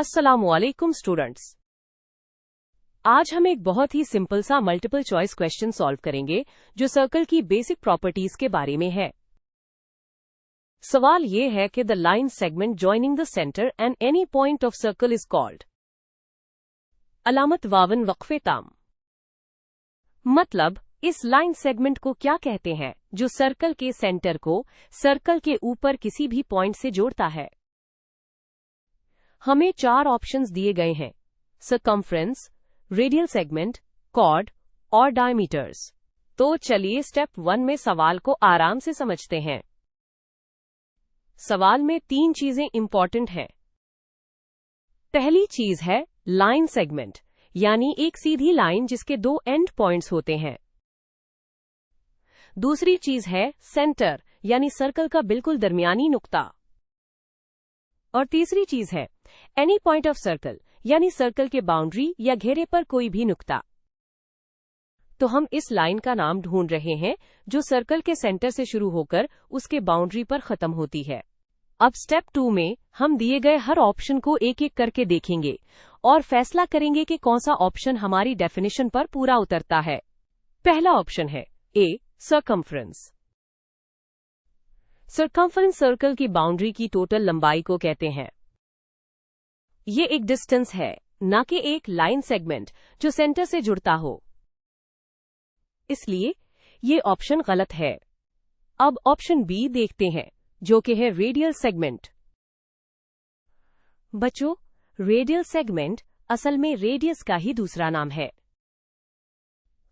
अस्सलामुअलैकुम स्टूडेंट्स। आज हम एक बहुत ही सिंपल सा मल्टीपल चॉइस क्वेश्चन सॉल्व करेंगे जो सर्कल की बेसिक प्रॉपर्टीज के बारे में है। सवाल ये है कि the line segment joining the centre and any point of circle is called. अलामत वावन वक्फे ताम। मतलब इस लाइन सेगमेंट को क्या कहते हैं जो सर्कल के सेंटर को सर्कल के ऊपर किसी भी पॉइंट से जोड़ता है। हमें 4 ऑप्शंस दिए गए हैं: सर्कमफ्रेंस, रेडियल सेगमेंट, कॉर्ड और डायमीटर्स। तो चलिए स्टेप 1 में सवाल को आराम से समझते हैं। सवाल में 3 चीजें इंपॉर्टेंट हैं। पहली चीज है लाइन सेगमेंट, यानी एक सीधी लाइन जिसके 2 एंड पॉइंट्स होते हैं। दूसरी चीज है सेंटर, यानी सर्कल का बिल्कुल दरमियानी नुक्ता। और तीसरी चीज है एनी पॉइंट ऑफ सर्कल, यानी सर्कल के बाउंड्री या घेरे पर कोई भी नुक्ता। तो हम इस लाइन का नाम ढूंढ रहे हैं जो सर्कल के सेंटर से शुरू होकर उसके बाउंड्री पर खत्म होती है। अब स्टेप 2 में हम दिए गए हर ऑप्शन को एक एक करके देखेंगे और फैसला करेंगे कि कौन सा ऑप्शन हमारी डेफिनेशन पर पूरा उतरता है। पहला ऑप्शन है ए, सर्कमफ्रेंस। सर्कमफ्रेंस सर्कल की बाउंड्री की टोटल लंबाई को कहते हैं। ये एक डिस्टेंस है, न कि एक लाइन सेगमेंट जो सेंटर से जुड़ता हो। इसलिए ये ऑप्शन गलत है। अब ऑप्शन बी देखते हैं, जो कि है रेडियल सेगमेंट। बच्चों, रेडियल सेगमेंट असल में रेडियस का ही दूसरा नाम है।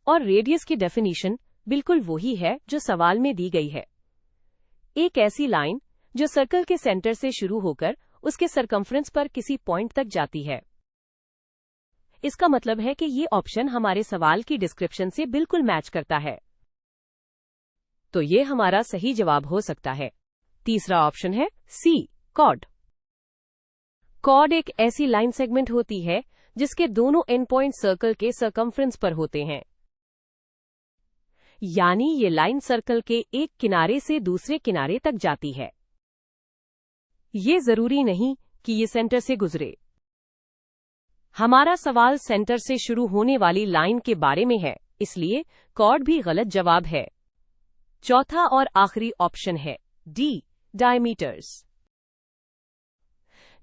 और रेडियस की डेफिनेशन बिल्कुल वही है जो सवाल में दी गई है। एक ऐसी लाइन जो सर्कल के सेंटर से शुरू होकर उसके सर्कमफ्रेंस पर किसी पॉइंट तक जाती है। इसका मतलब है कि ये ऑप्शन हमारे सवाल की डिस्क्रिप्शन से बिल्कुल मैच करता है। तो ये हमारा सही जवाब हो सकता है। तीसरा ऑप्शन है सी, कॉर्ड। कॉर्ड एक ऐसी लाइन सेगमेंट होती है जिसके दोनों एंड पॉइंट सर्कल के सर्कमफ्रेंस पर होते हैं। यानी ये लाइन सर्कल के एक किनारे से दूसरे किनारे तक जाती है। ये जरूरी नहीं कि ये सेंटर से गुजरे। हमारा सवाल सेंटर से शुरू होने वाली लाइन के बारे में है, इसलिए कॉर्ड भी गलत जवाब है। चौथा और आखिरी ऑप्शन है डी, डायमीटर्स।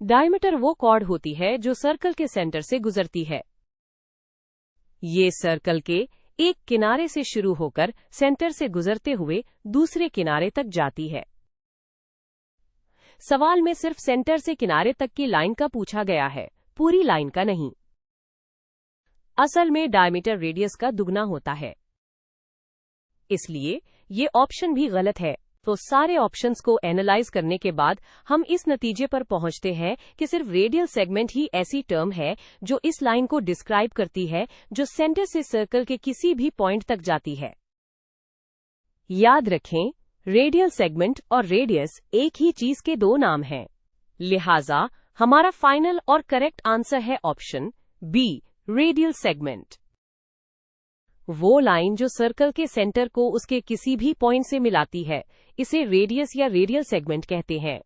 डायमीटर वो कॉर्ड होती है जो सर्कल के सेंटर से गुजरती है। ये सर्कल के एक किनारे से शुरू होकर सेंटर से गुजरते हुए दूसरे किनारे तक जाती है। सवाल में सिर्फ सेंटर से किनारे तक की लाइन का पूछा गया है, पूरी लाइन का नहीं। असल में डायमीटर रेडियस का दुगना होता है, इसलिए ये ऑप्शन भी गलत है। तो सारे ऑप्शंस को एनालाइज करने के बाद हम इस नतीजे पर पहुंचते हैं कि सिर्फ रेडियल सेगमेंट ही ऐसी टर्म है जो इस लाइन को डिस्क्राइब करती है जो सेंटर से सर्कल के किसी भी पॉइंट तक जाती है। याद रखें, रेडियल सेगमेंट और रेडियस एक ही चीज के 2 नाम हैं। लिहाजा हमारा फाइनल और करेक्ट आंसर है ऑप्शन बी, रेडियल सेगमेंट। वो लाइन जो सर्कल के सेंटर को उसके किसी भी पॉइंट से मिलाती है, इसे रेडियस या रेडियल सेगमेंट कहते हैं।